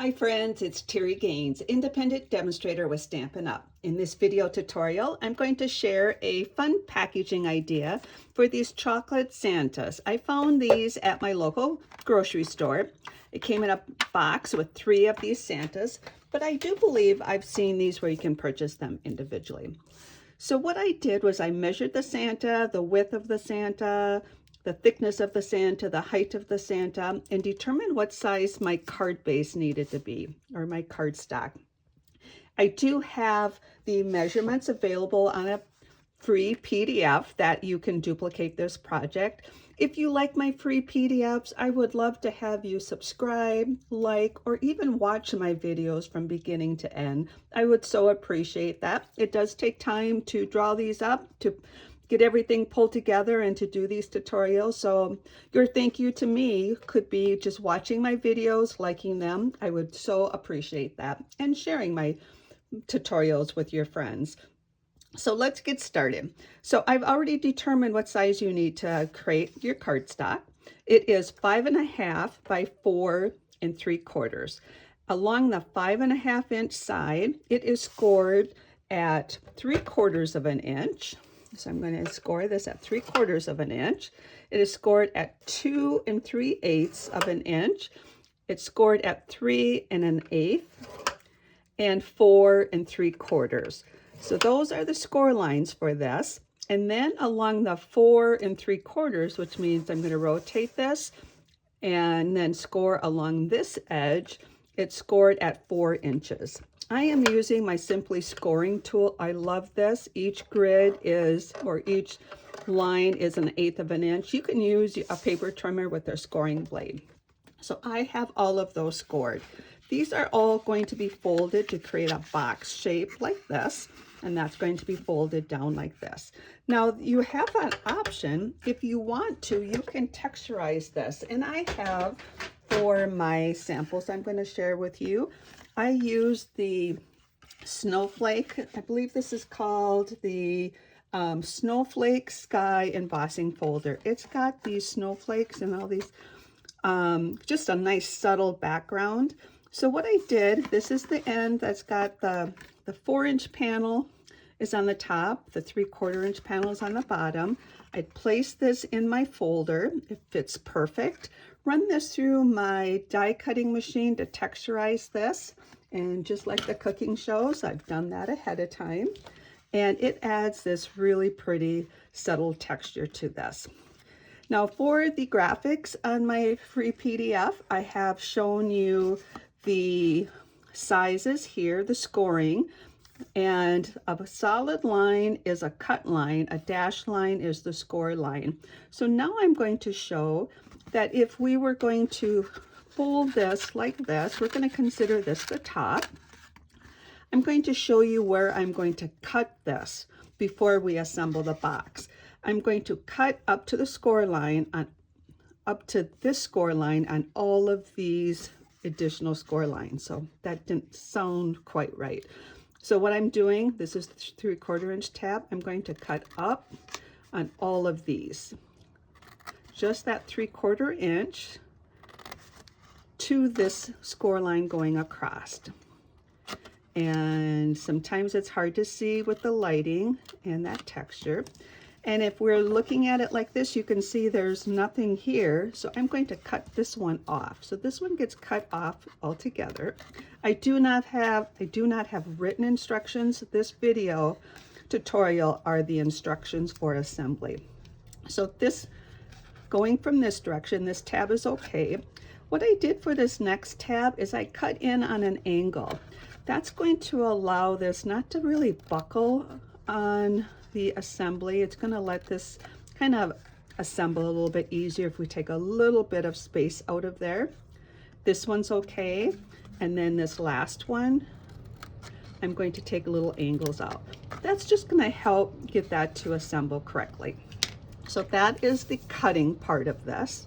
Hi friends, it's Terri Gaines, independent demonstrator with Stampin Up. In this video tutorial, I'm going to share a fun packaging idea for these chocolate Santas. I found these at my local grocery store. It came in a box with 3 of these Santas, but I do believe I've seen these where you can purchase them individually. So what I did was I measured the Santa, the width of the Santa, the thickness of the Santa, the height of the Santa, and determined what size my card base needed to be, or my card stock. I do have the measurements available on a free PDF that you can duplicate this project. If you like my free PDFs, I would love to have you subscribe, like, or even watch my videos from beginning to end. I would so appreciate that. It does take time to draw these up, to get everything pulled together and to do these tutorials. So your thank you to me could be just watching my videos, liking them. I would so appreciate that, and sharing my tutorials with your friends. So let's get started. So I've already determined what size you need to create your cardstock. It is 5.5 by 4 3/4. Along the 5.5 inch side, it is scored at 3/4 of an inch. So I'm going to score this at 3/4 of an inch. It is scored at 2 3/8 of an inch. It's scored at 3 1/8 and 4 3/4. So those are the score lines for this. And then along the 4 3/4, which means I'm going to rotate this and then score along this edge, it's scored at 4 inches. I am using my Simply scoring tool. I love this. Each grid is, or each line is 1/8 of an inch. You can use a paper trimmer with their scoring blade. So I have all of those scored. These are all going to be folded to create a box shape like this, and that's going to be folded down like this. Now you have an option, if you want to, you can texturize this, and I have, for my samples I'm going to share with you, I use the Snowflake, I believe this is called the Snowflake Sky Embossing Folder. It's got these snowflakes and all these, just a nice subtle background. So what I did, this is the end that's got the 4-inch panel is on the top, the 3/4 inch panel is on the bottom. I placed this in my folder. It fits perfect. Run this through my die cutting machine to texturize this. And just like the cooking shows, I've done that ahead of time. And it adds this really pretty subtle texture to this. Now for the graphics on my free PDF, I have shown you the sizes here, the scoring, and a solid line is a cut line, a dashed line is the score line. So now I'm going to show that if we were going to fold this like this, we're going to consider this the top. I'm going to show you where I'm going to cut this before we assemble the box. I'm going to cut up to the score line, up to this score line on all of these additional score lines. So that didn't sound quite right. So what I'm doing, this is 3/4 inch tab, I'm going to cut up on all of these. Just that 3/4 inch to this score line going across. And sometimes it's hard to see with the lighting and that texture. And if we're looking at it like this, you can see there's nothing here. So I'm going to cut this one off. So this one gets cut off altogether. I do not have written instructions. This video tutorial are the instructions for assembly. So this, going from this direction, this tab is okay. What I did for this next tab is I cut in on an angle. That's going to allow this not to really buckle on the assembly. It's going to let this kind of assemble a little bit easier if we take a little bit of space out of there. This one's okay. And then this last one, I'm going to take little angles out. That's just going to help get that to assemble correctly. So that is the cutting part of this.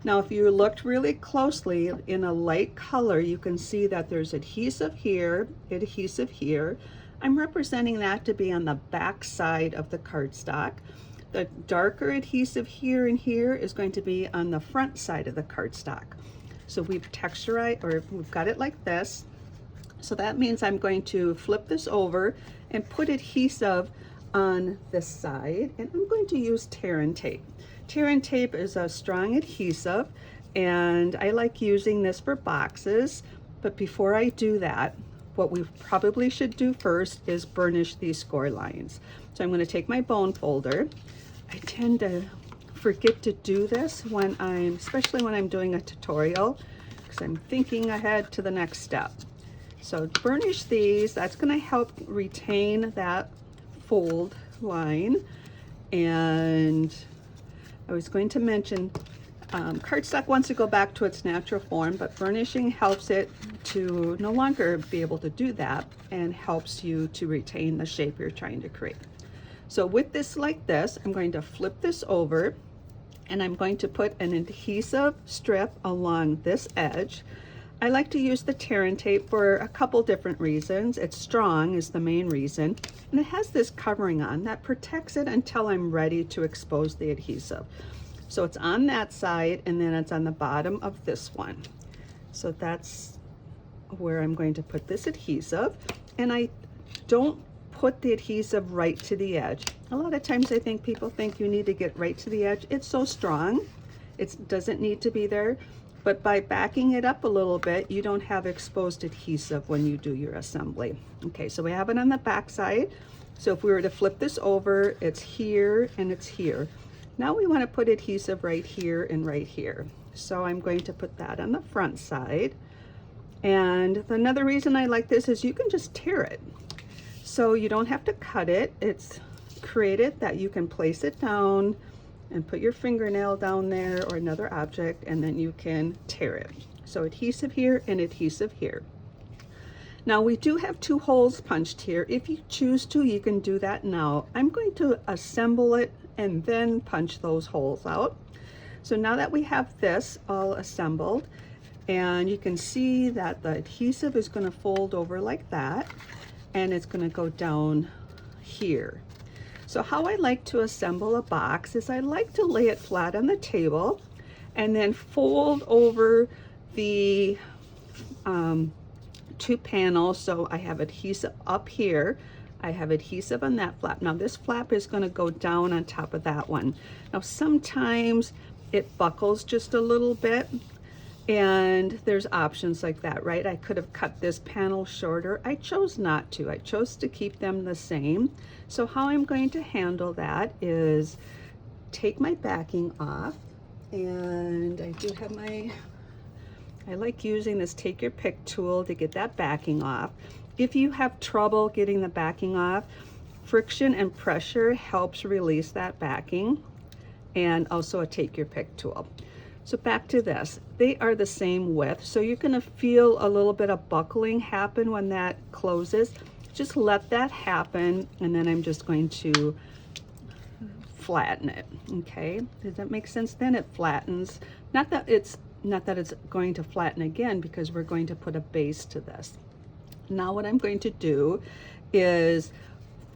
Now, if you looked really closely in a light color, you can see that there's adhesive here, adhesive here. I'm representing that to be on the back side of the cardstock. The darker adhesive here and here is going to be on the front side of the cardstock. So we've texturized, or we've got it like this. So that means I'm going to flip this over and put adhesive on this side, and I'm going to use Terri tape. Terri tape is a strong adhesive, and I like using this for boxes. But before I do that, what we probably should do first is burnish these score lines. So I'm going to take my bone folder. I tend to forget to do this when especially when I'm doing a tutorial, because I'm thinking ahead to the next step. So burnish these. That's going to help retain that fold line. And I was going to mention cardstock wants to go back to its natural form, but burnishing helps it to no longer be able to do that and helps you to retain the shape you're trying to create. So with this like this, I'm going to flip this over, and I'm going to put an adhesive strip along this edge. I like to use the Terri tape for a couple different reasons. It's strong is the main reason, and it has this covering on that protects it until I'm ready to expose the adhesive. So it's on that side, and then it's on the bottom of this one. So that's where I'm going to put this adhesive, and I don't put the adhesive right to the edge. A lot of times I think people think you need to get right to the edge. It's so strong, it doesn't need to be there. But by backing it up a little bit, you don't have exposed adhesive when you do your assembly. Okay, so we have it on the back side. So if we were to flip this over, it's here and it's here. Now we want to put adhesive right here and right here. So I'm going to put that on the front side. And another reason I like this is you can just tear it. So you don't have to cut it. It's created that you can place it down and put your fingernail down there or another object, and then you can tear it. So adhesive here and adhesive here. Now we do have 2 holes punched here. If you choose to, you can do that now. I'm going to assemble it and then punch those holes out. So now that we have this all assembled, and you can see that the adhesive is going to fold over like that, and it's going to go down here. So how I like to assemble a box is I like to lay it flat on the table and then fold over the 2 panels. So I have adhesive up here, I have adhesive on that flap. Now this flap is going to go down on top of that one. Now sometimes it buckles just a little bit, and there's options like that, right? I could have cut this panel shorter. I chose not to. I chose to keep them the same. So how I'm going to handle that is take my backing off, and I do have I like using this take your pick tool to get that backing off. If you have trouble getting the backing off, friction and pressure helps release that backing, and also a take your pick tool. So back to this, they are the same width, so you're going to feel a little bit of buckling happen when that closes. Just let that happen, and then I'm just going to flatten it. Okay, does that make sense? Then it flattens. Not that it's going to flatten again, because we're going to put a base to this. Now what I'm going to do is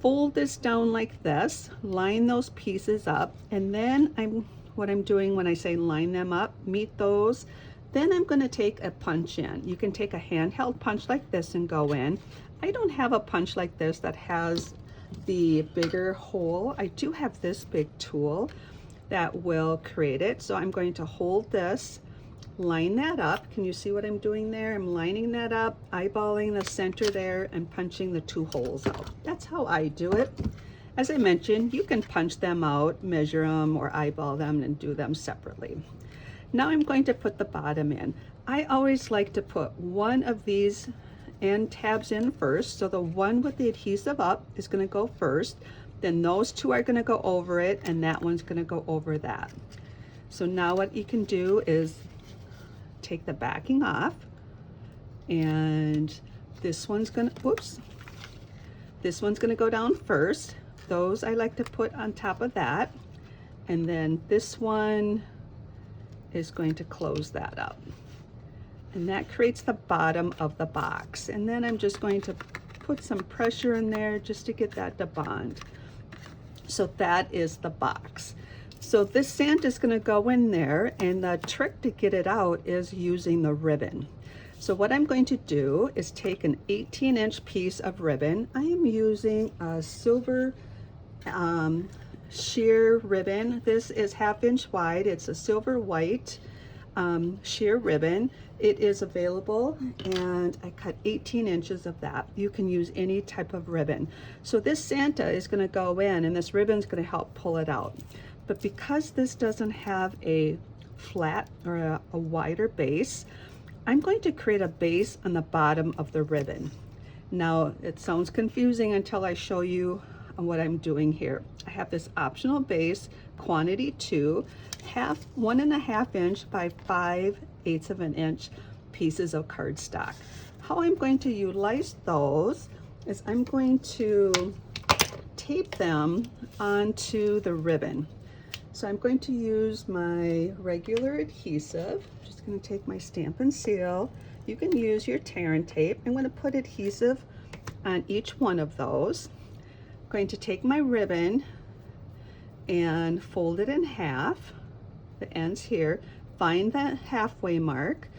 fold this down like this, line those pieces up, and then what I'm doing when I say line them up, meet those, then I'm going to take a punch in. You can take a handheld punch like this and go in. I don't have a punch like this that has the bigger hole. I do have this big tool that will create it. So I'm going to hold this, line that up. Can you see what I'm doing there? I'm lining that up, eyeballing the center there, and punching the 2 holes out. That's how I do it. As I mentioned, you can punch them out, measure them, or eyeball them and do them separately. Now I'm going to put the bottom in. I always like to put one of these end tabs in first. So the one with the adhesive up is going to go first. Then those 2 are going to go over it, and that one's going to go over that. So now what you can do is take the backing off, and this one's going to, this one's going to go down first. Those I like to put on top of that, and then this one is going to close that up, and that creates the bottom of the box. And then I'm just going to put some pressure in there just to get that to bond. So that is the box. So this Santa is going to go in there, and the trick to get it out is using the ribbon. So what I'm going to do is take an 18-inch piece of ribbon. I am using a silver sheer ribbon. This is 1/2 inch wide. It's a silver white sheer ribbon. It is available, and I cut 18 inches of that. You can use any type of ribbon. So this Santa is going to go in, and this ribbon is going to help pull it out. But because this doesn't have a flat or a wider base, I'm going to create a base on the bottom of the ribbon. Now, it sounds confusing until I show you what I'm doing here. I have this optional base, quantity 2, 1.5 inch by 5/8 of an inch pieces of cardstock. How I'm going to utilize those is I'm going to tape them onto the ribbon. So I'm going to use my regular adhesive. Just going to take my Stampin' Seal. You can use your tear and tape. I'm going to put adhesive on each one of those. I'm going to take my ribbon and fold it in half, the ends here, find that halfway mark,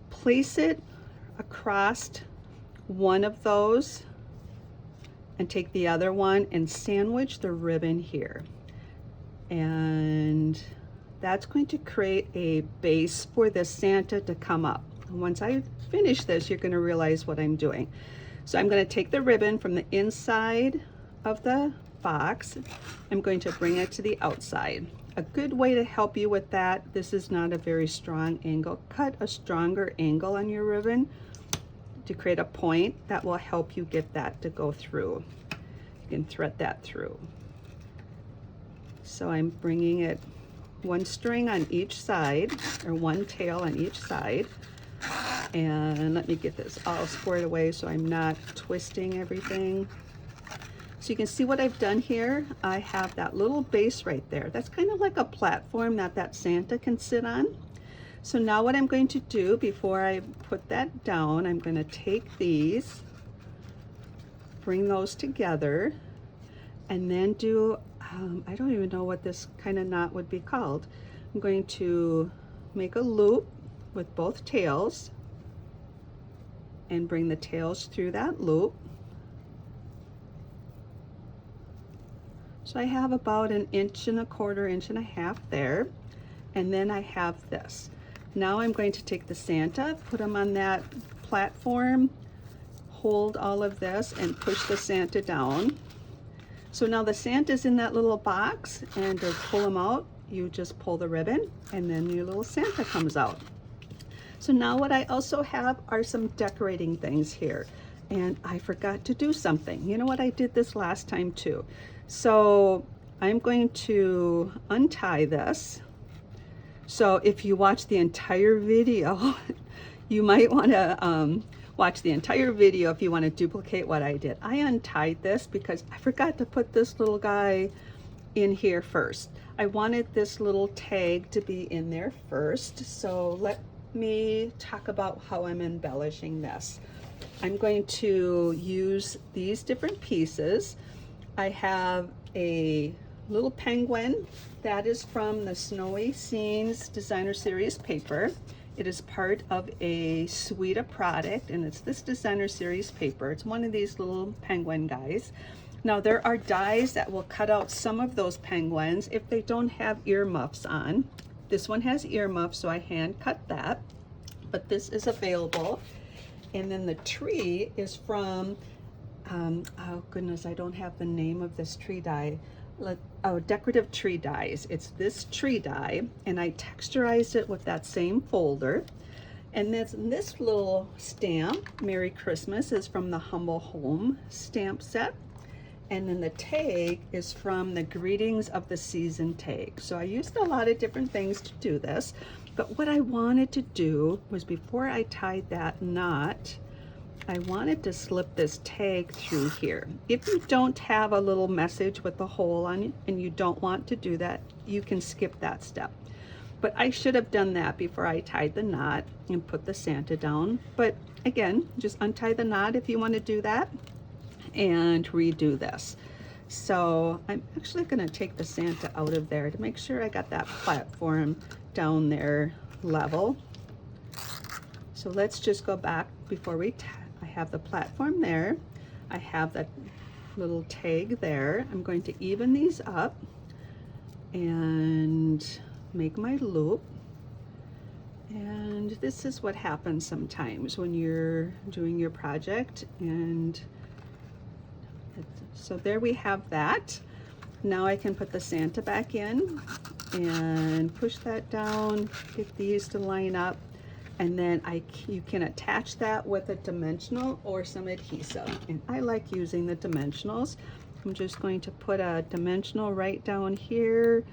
place it across one of those, and take the other one and sandwich the ribbon here. And that's going to create a base for the Santa to come up. Once I finish this, you're going to realize what I'm doing. So I'm going to take the ribbon from the inside of the box. I'm going to bring it to the outside. A good way to help you with that, this is not a very strong angle. Cut a stronger angle on your ribbon to create a point that will help you get that to go through. You can thread that through. So I'm bringing it one string on each side, or one tail on each side. And let me get this all squared away so I'm not twisting everything. So you can see what I've done here. I have that little base right there. That's kind of like a platform that Santa can sit on. So now what I'm going to do before I put that down, I'm going to take these, bring those together, and then do, I don't even know what this kind of knot would be called. I'm going to make a loop with both tails and bring the tails through that loop. So I have about 1.25 inches, 1.5 inches there. And then I have this. Now I'm going to take the Santa, put him on that platform, hold all of this, and push the Santa down. So now the Santa's in that little box, and to pull him out, you just pull the ribbon, and then your little Santa comes out. So now what I also have are some decorating things here. And I forgot to do something. You know what? I did this last time too. So I'm going to untie this. So if you watch the entire video, you might want to watch the entire video if you want to duplicate what I did. I untied this because I forgot to put this little guy in here first. I wanted this little tag to be in there first. So let me talk about how I'm embellishing this. I'm going to use these different pieces. I have a little penguin that is from the Snowy Scenes Designer Series paper. It is part of a suite of product, and it's this Designer Series paper. It's one of these little penguin guys. Now there are dies that will cut out some of those penguins if they don't have earmuffs on. This one has earmuffs, so I hand cut that, but this is available. And then the tree is from, oh goodness, I don't have the name of this tree die. Decorative tree dies. It's this tree die, and I texturized it with that same folder. And this little stamp, Merry Christmas, is from the Humble Home stamp set. And then the tag is from the Greetings of the Season tag. So I used a lot of different things to do this. But what I wanted to do was, before I tied that knot, I wanted to slip this tag through here. If you don't have a little message with the hole on it and you don't want to do that, you can skip that step. But I should have done that before I tied the knot and put the Santa down. But again, just untie the knot if you want to do that and redo this. So I'm actually going to take the Santa out of there to make sure I got that platform down there level. So let's just go back before I have the platform there. I have that little tag there. I'm going to even these up and make my loop. And this is what happens sometimes when you're doing your project. And so there we have that. Now I can put the Santa back in and push that down, get these to line up, and then you can attach that with a dimensional or some adhesive. And I like using the dimensionals. I'm just going to put a dimensional right down here,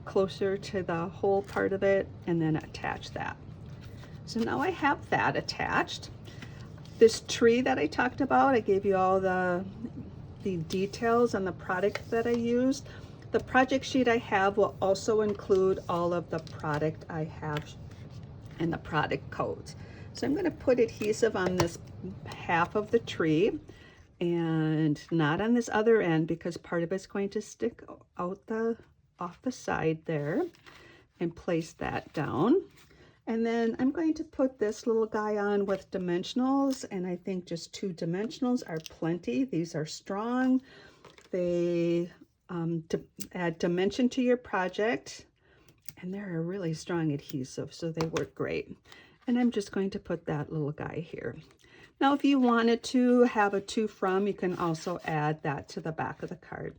closer to the whole part of it, and then attach that. So now I have that attached. This tree that I talked about, I gave you all the details on the product that I used. The project sheet I have will also include all of the product I have and the product codes. So I'm going to put adhesive on this half of the tree and not on this other end, because part of it's going to stick out off the side there, and place that down. And then I'm going to put this little guy on with dimensionals, and I think just 2 dimensionals are plenty. These are strong. They add dimension to your project, and they're a really strong adhesive, so they work great. And I'm just going to put that little guy here. Now, if you wanted to have a to from, you can also add that to the back of the card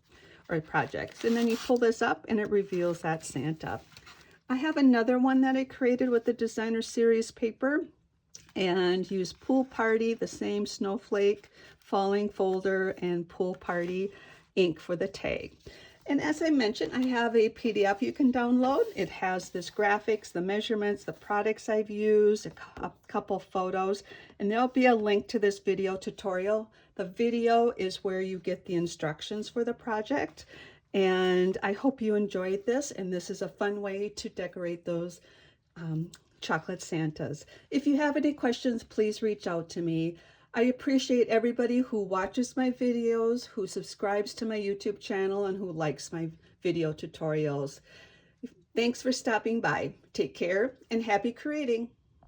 or projects. And then you pull this up and it reveals that Santa. I have another one that I created with the Designer Series paper and used Pool Party, the same snowflake, falling folder, and Pool Party ink for the tag. And as I mentioned, I have a PDF you can download. It has this graphics, the measurements, the products I've used, a couple photos, and there'll be a link to this video tutorial. The video is where you get the instructions for the project. And I hope you enjoyed this, and this is a fun way to decorate those chocolate Santas. If you have any questions, please reach out to me. I appreciate everybody who watches my videos, who subscribes to my YouTube channel, and who likes my video tutorials. Thanks for stopping by. Take care and happy creating.